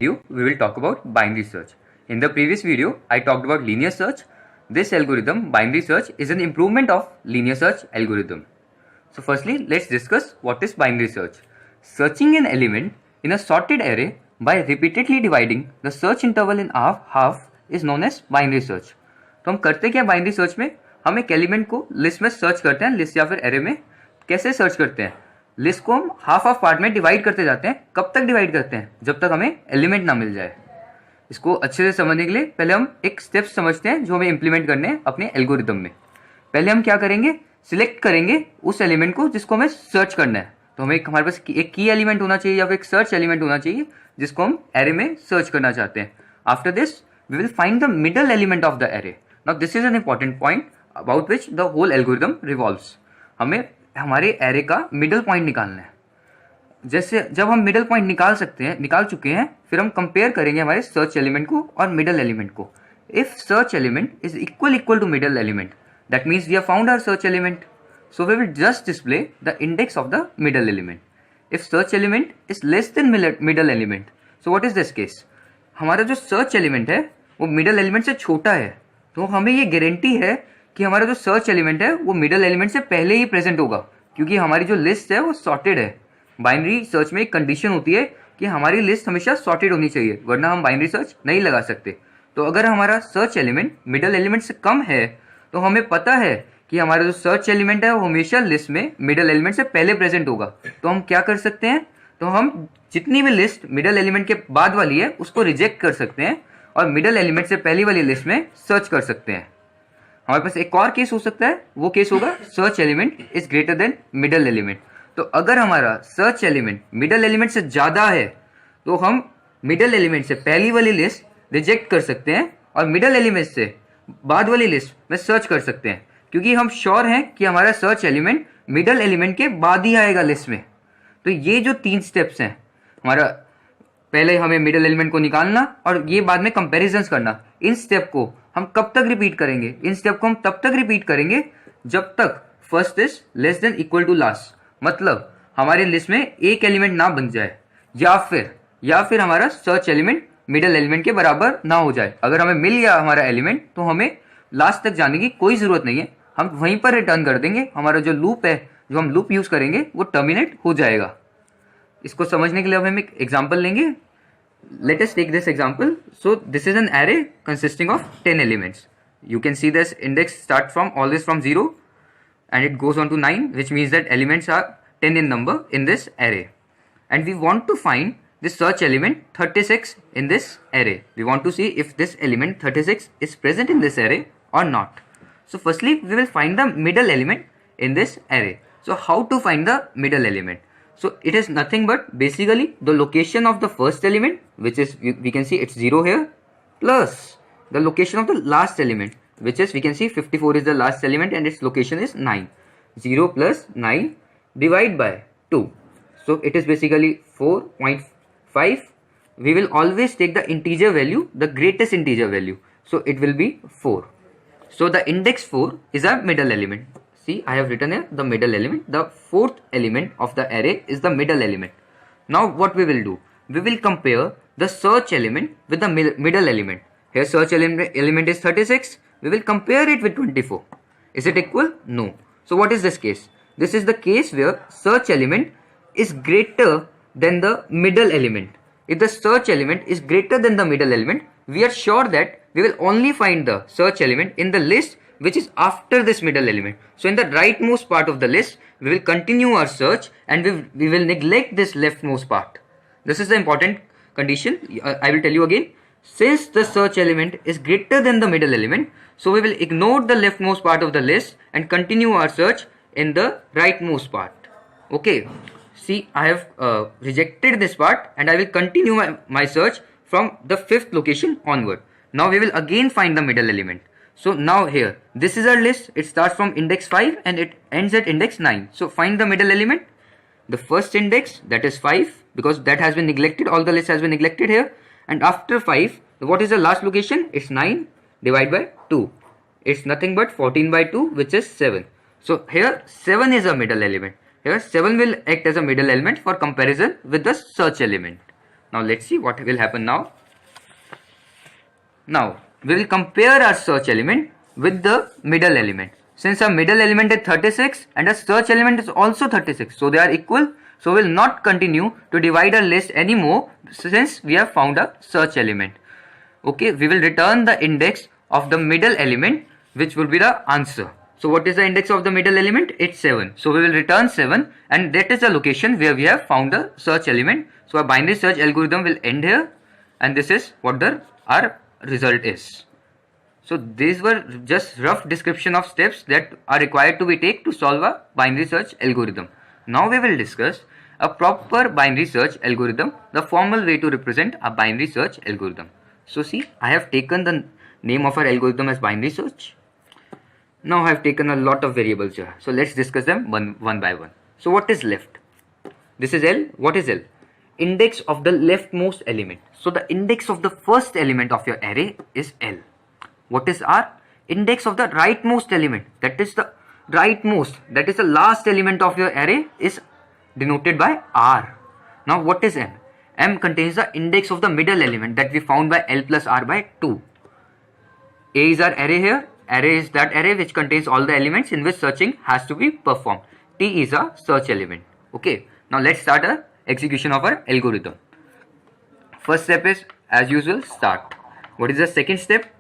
video, we will talk about binary search. In the previous video, I talked about linear search. This algorithm, binary search, is an improvement of linear search algorithm. So firstly, let's discuss what is binary search. Searching an element in a sorted array by repeatedly dividing the search interval in half is known as binary search. तो हम करते क्या binary search में? हम एक element को list में search करते हैं, लिस्ट या फिर एरे में. कैसे सर्च करते हैं? लिस्ट को हम हाफ पार्ट में डिवाइड करते जाते हैं. कब तक डिवाइड करते हैं? जब तक हमें एलिमेंट ना मिल जाए. इसको अच्छे से समझने के लिए पहले हम एक स्टेप्स समझते हैं जो हमें इंप्लीमेंट करने हैं अपने एल्गोरिथम में. पहले हम क्या करेंगे? सिलेक्ट करेंगे उस एलिमेंट को जिसको हमें सर्च करना है. तो हमें हमारे पास एक की एलिमेंट होना चाहिए या फिर एक सर्च एलिमेंट होना चाहिए जिसको हम एरे में सर्च करना चाहते हैं. After this we will find the middle element of the array. Now this is an important point about which the whole algorithm revolves. हमें हमारे एरे का मिडल पॉइंट निकालना है. जैसे जब हम मिडल पॉइंट निकाल चुके हैं, फिर हम कंपेयर करेंगे हमारे सर्च एलिमेंट को और मिडल एलिमेंट को. If search element is equal to middle element, that means we have found our search element. So we will just display the index of the middle element. If search element is less than middle element, so what is this case? हमारा जो search element है वो middle element से छोटा है. तो हमें ये गारंटी है कि हमारा जो सर्च एलिमेंट है वो मिडल एलिमेंट से पहले ही प्रेजेंट होगा, क्योंकि हमारी जो लिस्ट है वो सॉर्टेड है. बाइनरी सर्च में एक कंडीशन होती है कि हमारी लिस्ट हमेशा सॉर्टेड होनी चाहिए, वरना हम बाइनरी सर्च नहीं लगा सकते. तो अगर हमारा सर्च एलिमेंट मिडल एलिमेंट से कम है तो हमें पता है कि हमारा जो सर्च एलिमेंट है वो हमेशा लिस्ट में मिडल एलिमेंट से पहले प्रेजेंट होगा. तो हम क्या कर सकते हैं? तो हम जितनी भी लिस्ट मिडल एलिमेंट के बाद वाली है उसको रिजेक्ट कर सकते हैं और मिडल एलिमेंट से पहली वाली लिस्ट में सर्च कर सकते हैं. हमारे पास एक और केस हो सकता है, वो केस होगा search element is greater than middle element. तो अगर हमारा सर्च एलिमेंट मिडल एलिमेंट से ज्यादा है तो हम मिडल एलिमेंट से पहली वाली लिस्ट रिजेक्ट कर सकते हैं और मिडल एलिमेंट से बाद वाली लिस्ट में सर्च कर सकते हैं, क्योंकि हम श्योर हैं कि हमारा सर्च एलिमेंट मिडल एलिमेंट के बाद ही आएगा लिस्ट में. तो ये जो 3 स्टेप्स हैं, हमारा पहले हमें मिडल एलिमेंट को निकालना और ये बाद में कंपैरिजंस करना, इन स्टेप को हम कब तक रिपीट करेंगे? इन स्टेप को हम तब तक रिपीट करेंगे जब तक first is less than equal to last. मतलब हमारी लिस्ट में एक एलिमेंट ना बन जाए या फिर हमारा सर्च एलिमेंट मिडल एलिमेंट के बराबर ना हो जाए. अगर हमें मिल गया हमारा एलिमेंट तो हमें लास्ट तक जाने की कोई जरूरत नहीं है, हम वहीं पर रिटर्न कर देंगे. हमारा जो लूप है, जो हम लूप यूज करेंगे, वो टर्मिनेट हो जाएगा. इसको समझने के लिए अब हम एक एग्जांपल लेंगे. Let us take this example. So this is an array consisting of 10 elements. You can see this index start from always from 0 and it goes on to 9, which means that elements are 10 in number in this array. And we want to find this search element 36 in this array. We want to see if this element 36 is present in this array or not. So firstly we will find the middle element in this array. So how to find the middle element? So it is nothing but basically the location of the first element, which is we can see it's 0 here, plus the location of the last element, which is we can see 54 is the last element and its location is 9. 0 plus 9 divide by 2. So it is basically 4.5. We will always take the integer value, the greatest integer value. So it will be 4. So the index 4 is our middle element. See, I have written here the middle element. The fourth element of the array is the middle element. Now what we will do? We will compare the search element with the middle element. Here search element is 36. We will compare it with 24. Is it equal? No. So what is this case? This is the case where search element is greater than the middle element. If the search element is greater than the middle element, we are sure that we will only find the search element in the list which is after this middle element. So in the rightmost part of the list, we will continue our search and we will neglect this leftmost part. This is the important condition. I will tell you again. Since the search element is greater than the middle element, so we will ignore the leftmost part of the list and continue our search in the rightmost part. Okay. See, I have rejected this part and I will continue my search from the 5th location onward. Now we will again find the middle element. So now here, this is our list. It starts from index 5 and it ends at index 9. So find the middle element. The first index, that is 5, because that has been neglected. All the list has been neglected here. And after 5, what is the last location? It's 9 divided by 2. It's nothing but 14 by 2, which is 7. So here 7 is a middle element. Here 7 will act as a middle element for comparison with the search element. Now let's see what will happen now. Now we will compare our search element with the middle element. Since our middle element is 36 and our search element is also 36, so they are equal. So we will not continue to divide our list anymore since we have found a search element. Okay, we will return the index of the middle element, which will be the answer. So what is the index of the middle element? It's 7. So we will return 7, and that is the location where we have found the search element. So our binary search algorithm will end here, and this is what our result is. So these were just rough description of steps that are required to be taken to solve a binary search algorithm. Now we will discuss a proper binary search algorithm, the formal way to represent a binary search algorithm. So see, I have taken the name of our algorithm as binary search. Now I have taken a lot of variables here. So let's discuss them one by one. So what is left? This is L. What is L? Index of the leftmost element. So the index of the first element of your array is L. What is R? Index of the rightmost element. That is the rightmost. That is the last element of your array is denoted by R. Now what is M? M contains the index of the middle element that we found by L plus R by 2. A is our array here. Array is that array which contains all the elements in which searching has to be performed. T is a search element. Okay. Now let's start our execution of our algorithm. First step is, as usual, start. What is the second step?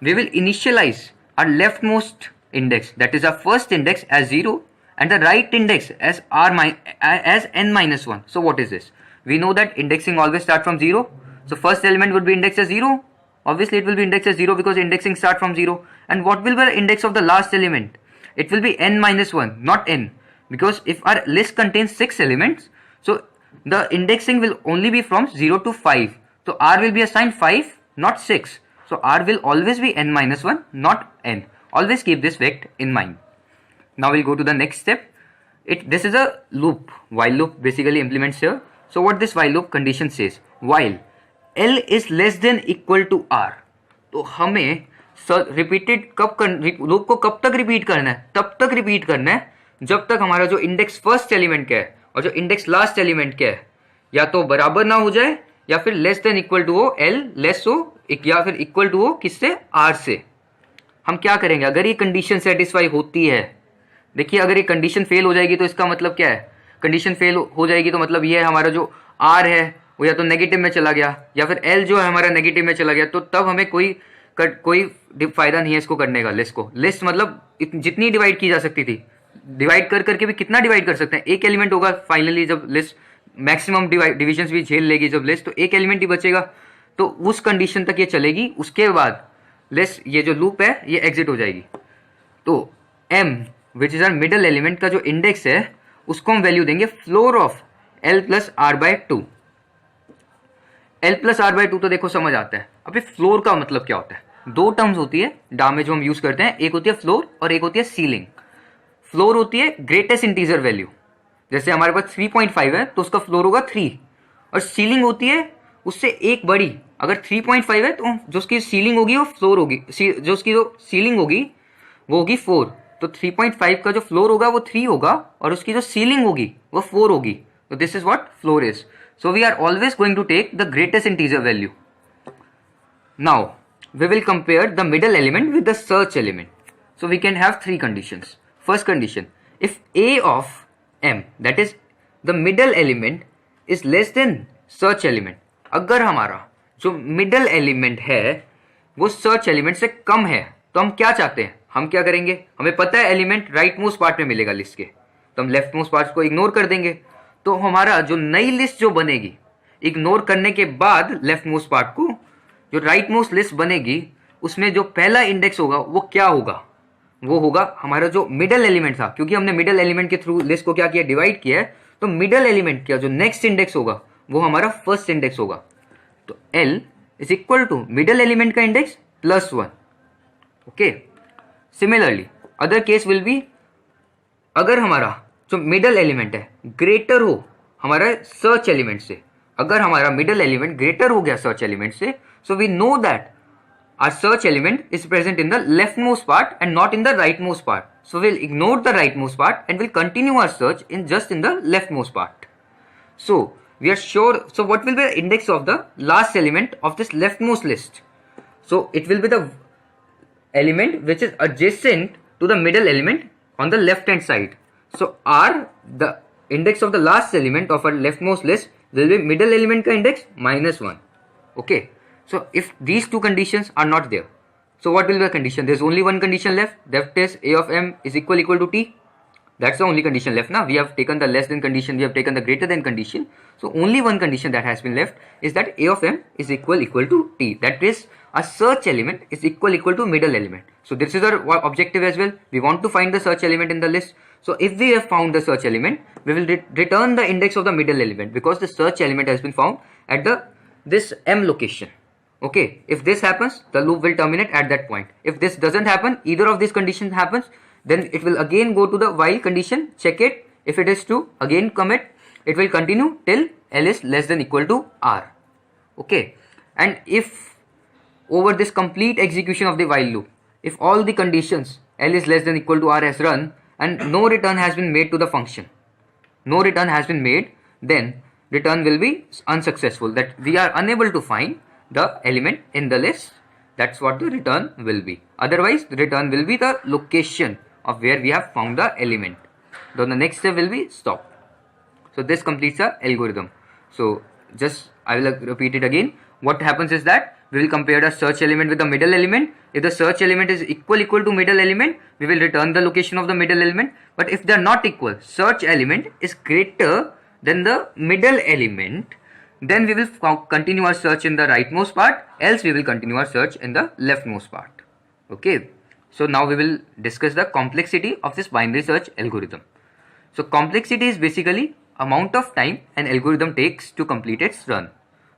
We will initialize our leftmost index, that is our first index, as 0 and the right index as n minus 1. So what is this? We know that indexing always starts from 0. So first element would be indexed as 0. Obviously it will be indexed as 0 because indexing starts from 0. And what will be the index of the last element? It will be n minus 1, not n. Because if our list contains 6 elements, so the indexing will only be from 0 to 5. So R will be assigned 5, not 6. So R will always be n minus 1, not n. Always keep this fact in mind. Now we'll go to the next step. This is a loop. While loop basically implements here. So what this while loop condition says? While L is less than equal to R. तो हमें repeated loop को कब तक repeat करना है? तब तक repeat करना है जब तक हमारा जो इंडेक्स फर्स्ट एलिमेंट का है और जो इंडेक्स लास्ट एलिमेंट का है या तो बराबर ना हो जाए या फिर लेस देन इक्वल टू हो, L लेस हो या फिर इक्वल टू हो किससे? R से. हम क्या करेंगे अगर ये कंडीशन सेटिस्फाई होती है? देखिए अगर ये कंडीशन फेल हो जाएगी तो इसका मतलब क्या है? कंडीशन फेल हो जाएगी तो मतलब ये हमारा जो R है वो या तो नेगेटिव में चला गया या फिर L जो है हमारा नेगेटिव में चला गया. तो तब हमें कोई फायदा नहीं है इसको करने का. लिस्ट को, लिस्ट मतलब जितनी डिवाइड की जा सकती थी, डिवाइड कर करके भी कितना डिवाइड कर सकते हैं? एक एलिमेंट होगा फाइनली जब लिस्ट मैक्सिमम डिविजन्स भी झेल लेगी जब लिस्ट, तो एक एलिमेंट ही बचेगा. तो उस कंडीशन तक ये चलेगी. उसके बाद लिस्ट ये जो लूप है ये एग्जिट हो जाएगी. तो M which is our middle element का जो इंडेक्स है उसको हम वैल्यू देंगे floor of L plus R by 2. L plus R by 2 तो देखो समझ आता है. अभी फ्लोर का मतलब क्या होता है? दो टर्म्स होती है डा में जो हम यूज करते हैं. एक होती है फ्लोर और एक होती है सीलिंग. फ्लोर होती है ग्रेटेस्ट इंटीजर वैल्यू. जैसे हमारे पास 3.5 है तो उसका फ्लोर होगा 3. और सीलिंग होती है उससे एक बड़ी. अगर 3.5 है तो जो उसकी सीलिंग होगी वो फ्लोर होगी, जो उसकी जो सीलिंग होगी वो होगी 4. तो 3.5 का जो फ्लोर होगा वो 3 होगा और उसकी जो सीलिंग होगी वो 4 होगी. तो this is what floor is. So we are always going to take the greatest integer value. Now we will compare the middle element with the search element. So we can have three conditions. First condition, if A of M, that is the middle element, is less than search element. अगर हमारा जो middle element है वो search element से कम है तो हम क्या चाहते हैं? हम क्या करेंगे? हमें पता है एलिमेंट राइट मोस्ट पार्ट में मिलेगा लिस्ट के, तो हम लेफ्ट मोस्ट पार्ट को इग्नोर कर देंगे. तो हमारा जो नई लिस्ट जो बनेगी इग्नोर करने के बाद लेफ्ट मोस्ट पार्ट को, जो राइट मोस्ट लिस्ट बनेगी उसमें जो पहला इंडेक्स होगा वो क्या होगा? वो होगा हमारा जो मिडल एलिमेंट था. क्योंकि हमने मिडल एलिमेंट के थ्रू लिस्ट को क्या किया? डिवाइड किया है. तो मिडल एलिमेंट का जो नेक्स्ट इंडेक्स होगा वो हमारा फर्स्ट इंडेक्स होगा. तो L is equal to middle element का index plus 1. Okay. Similarly other case will be, अगर हमारा जो मिडल एलिमेंट है ग्रेटर हो हमारा सर्च एलिमेंट से, अगर हमारा मिडल एलिमेंट ग्रेटर हो गया सर्च एलिमेंट से, so we know that our search element is present in the left most part and not in the right most part. So will ignore the right most part and will continue our search in the left most part. So we are sure. So what will be the index of the last element of this leftmost list? So it will be the element which is adjacent to the middle element on the left hand side. So R, the index of the last element of our leftmost list, will be middle element ka index -1. Okay. So if these two conditions are not there, so what will be the condition? There is only one condition left. That is A of m is equal to t. That's the only condition left now. We have taken the less than condition, we have taken the greater than condition. So only one condition that has been left is that A of m is equal to t. That is, a search element is equal to middle element. So this is our objective as well. We want to find the search element in the list. So if we have found the search element, we will return the index of the middle element, because the search element has been found at this m location. Okay, if this happens, the loop will terminate at that point. If this doesn't happen, either of these conditions happens, then it will again go to the while condition, check it. If it is true, again commit. It will continue till L is less than equal to R. Okay, and if over this complete execution of the while loop, if all the conditions L is less than equal to R has run and no return has been made to the function, no return has been made, then return will be unsuccessful, that we are unable to find the element in the list. That's what the return will be. Otherwise, the return will be the location of where we have found the element. Then the next step will be stop. So this completes the algorithm. So just I will repeat it again. What happens is that we will compare the search element with the middle element. If the search element is equal to middle element, we will return the location of the middle element. But if they are not equal, search element is greater than the middle element, then we will continue our search in the rightmost part, else we will continue our search in the leftmost part. Okay. So now we will discuss the complexity of this binary search algorithm. So complexity is basically amount of time an algorithm takes to complete its run.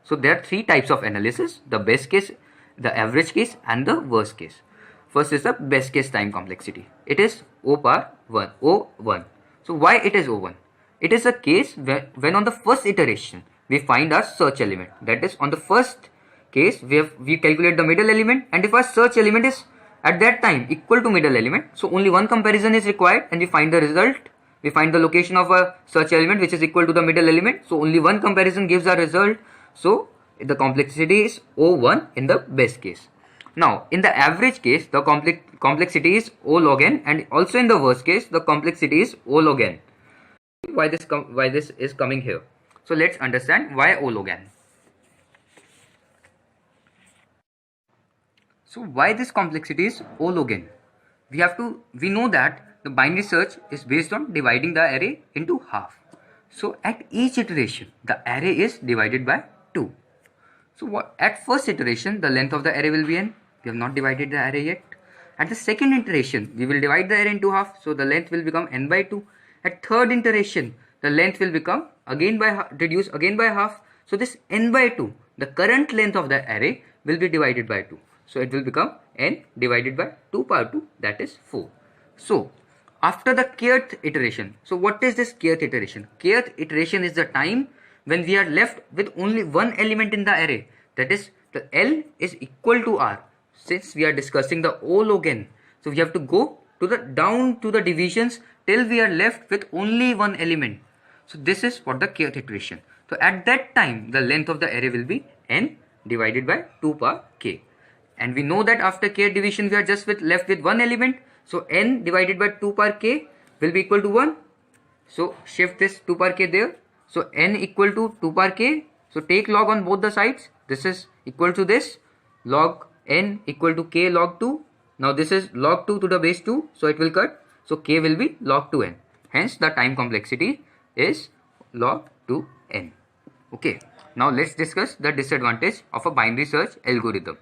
So there are three types of analysis: the best case, the average case, and the worst case. First is the best case time complexity. It is O power 1, O1. So why it is O1? It is a case when on the first iteration we find our search element. That is, on the first case we calculate the middle element, and if our search element is at that time equal to middle element, so only one comparison is required and we find the result. We find the location of a search element which is equal to the middle element, so only one comparison gives our result. So the complexity is O1 in the best case. Now in the average case, the complexity is O log n, and also in the worst case the complexity is O log n. Why this is coming here? So let's understand why O log n. So why this complexity is O log n? We know that the binary search is based on dividing the array into half. So at each iteration the array is divided by 2. So at first iteration the length of the array will be n. We have not divided the array yet. At the second iteration we will divide the array into half, so the length will become n by 2. At third iteration the length will become reduce again by half. So this n by 2, the current length of the array, will be divided by 2. So it will become n divided by 2 power 2, that is 4. So after the kth iteration, so what is this kth iteration? Kth iteration is the time when we are left with only one element in the array, that is the L is equal to R. Since we are discussing the O log n, so we have to go to down to the divisions till we are left with only one element. So this is for the kth iteration. So at that time the length of the array will be n divided by 2 power k. And we know that after k division we are just left with one element. So n divided by 2 power k will be equal to 1. So shift this 2 power k there. So n equal to 2 power k. So take log on both the sides. This is equal to this. Log n equal to k log 2. Now this is log 2 to the base 2. So it will cut. So k will be log 2n. Hence the time complexity is log 2n. Okay. Now let's discuss the disadvantage of a binary search algorithm.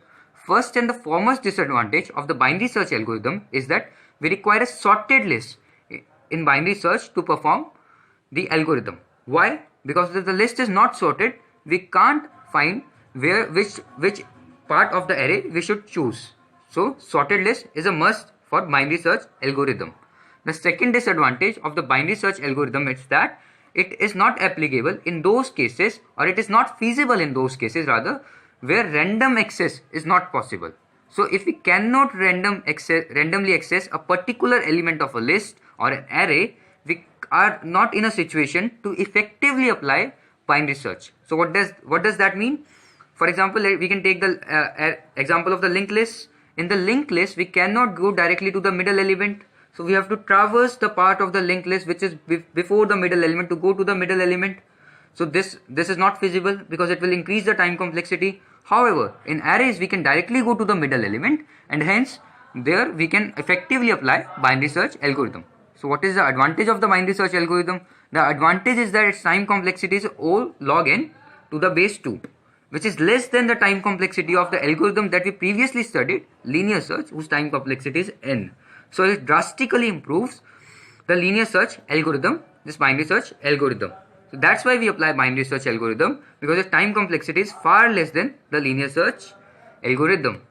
First and the foremost disadvantage of the binary search algorithm is that we require a sorted list in binary search to perform the algorithm. Why? Because if the list is not sorted, we can't find which part of the array we should choose. So sorted list is a must for binary search algorithm. The second disadvantage of the binary search algorithm is that it is not applicable in those cases, or it is not feasible in those cases rather, where random access is not possible. So if we cannot randomly access a particular element of a list or an array, we are not in a situation to effectively apply binary search. So what does that mean? For example, we can take the example of the linked list. In the linked list, we cannot go directly to the middle element. So we have to traverse the part of the linked list which is before the middle element to go to the middle element. So this is not feasible because it will increase the time complexity. However, in arrays we can directly go to the middle element, and hence there we can effectively apply binary search algorithm. So what is the advantage of the binary search algorithm? The advantage is that its time complexity is O log n to the base 2, which is less than the time complexity of the algorithm that we previously studied, linear search, whose time complexity is n. So it drastically improves the linear search algorithm, this binary search algorithm. So that's why we apply binary search algorithm, because the time complexity is far less than the linear search algorithm.